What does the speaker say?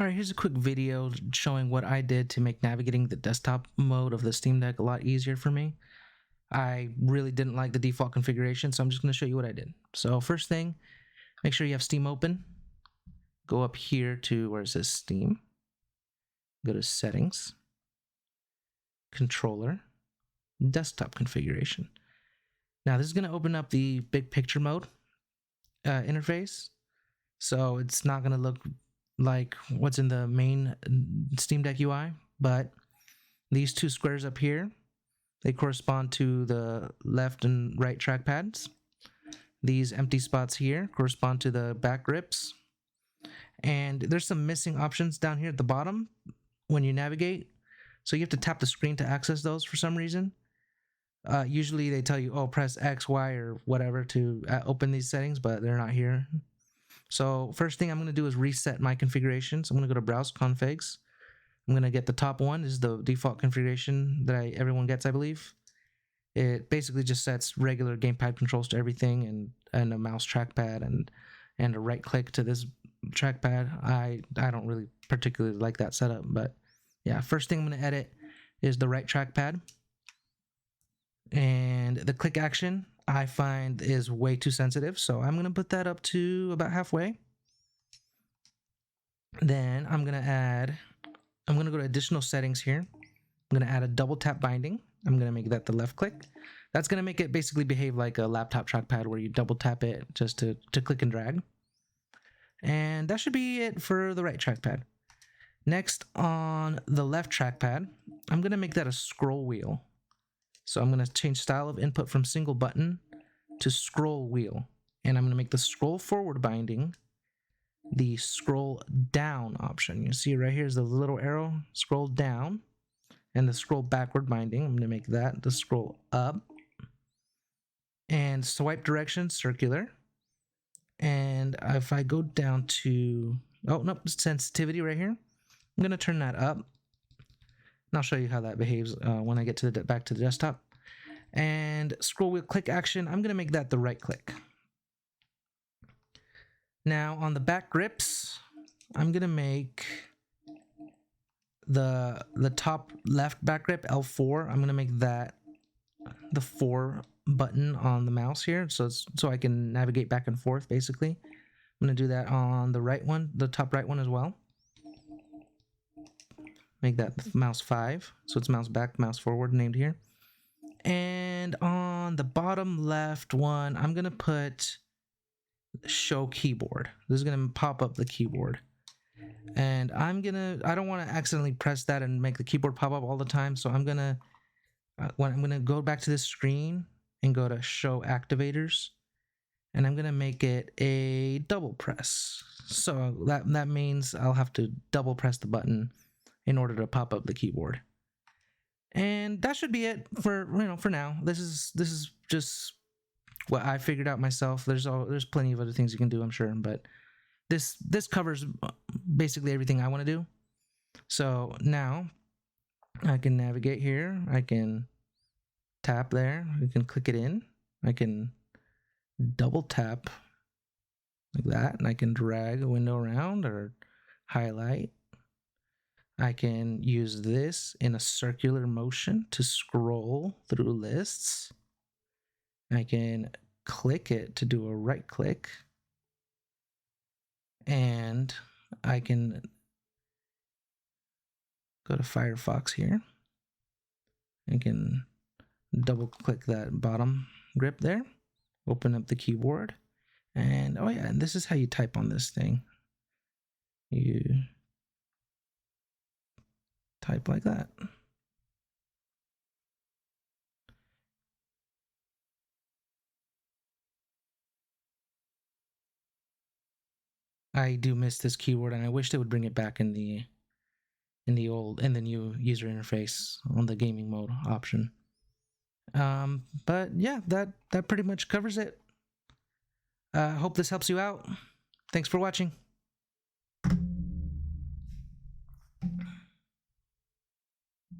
Alright, here's a quick video showing what I did to make navigating the desktop mode of the Steam Deck a lot easier for me. I really didn't like the default configuration, so I'm just going to show you what I did. So first thing, make sure you have Steam open. Go up here to where it says Steam. Go to Settings, Controller, Desktop Configuration. Now this is going to open up the big picture mode interface. So it's not going to look like what's in the main Steam Deck UI, but these two squares up here, they correspond to the left and right trackpads. These empty spots here correspond to the back grips. And there's some missing options down here at the bottom when you navigate. So you have to tap the screen to access those for some reason. Usually they tell you, oh, press X, Y, or whatever to open these settings, but they're not here. So first thing I'm going to do is reset my configuration. So I'm going to go to Browse Configs. I'm going to get the top one. This is the default configuration that everyone gets, I believe. It basically just sets regular gamepad controls to everything and a mouse trackpad and a right click to this trackpad. I don't really particularly like that setup, but yeah, first thing I'm going to edit is the right trackpad. And the click action I find is way too sensitive, so I'm going to put that up to about halfway. Then I'm going to go to additional settings here. I'm going to add a double tap binding. I'm going to make that the left click. That's going to make it basically behave like a laptop trackpad where you double tap it just to click and drag. And that should be it for the right trackpad. Next, on the left trackpad, I'm going to make that a scroll wheel. So I'm going to change style of input from single button to scroll wheel. And I'm going to make the scroll forward binding the scroll down option. You see right here is the little arrow, scroll down. And the scroll backward binding, I'm going to make that the scroll up. And swipe direction, circular. And if I go down to, oh, nope, sensitivity right here. I'm going to turn that up. And I'll show you how that behaves when I get to back to the desktop. And scroll wheel click action, I'm going to make that the right click. Now on the back grips, I'm going to make the top left back grip, L4. I'm going to make that the 4 button on the mouse here, so I can navigate back and forth basically. I'm going to do that on the right one, the top right one as well. Make that mouse 5, so it's mouse back, mouse forward named here. And on the bottom left one, I'm going to put show keyboard. This is going to pop up the keyboard. And I don't want to accidentally press that and make the keyboard pop up all the time, so I'm going to go back to this screen and go to show activators. And I'm going to make it a double press. So that means I'll have to double press the button in order to pop up the keyboard. And that should be it for now. This is just what I figured out myself. There's plenty of other things you can do, I'm sure, but this covers basically everything I want to do. So now I can navigate here. I can tap there. I can click it in. I can double tap like that, and I can drag a window around or highlight. I can use this in a circular motion to scroll through lists. I can click it to do a right click. And I can go to Firefox here. I can double click that bottom grip there. Open up the keyboard. And oh yeah, and this is how you type on this thing. You type like that. I do miss this keyboard, and I wish they would bring it back in the new user interface on the gaming mode option. But yeah, that pretty much covers it. Hope this helps you out. Thanks for watching.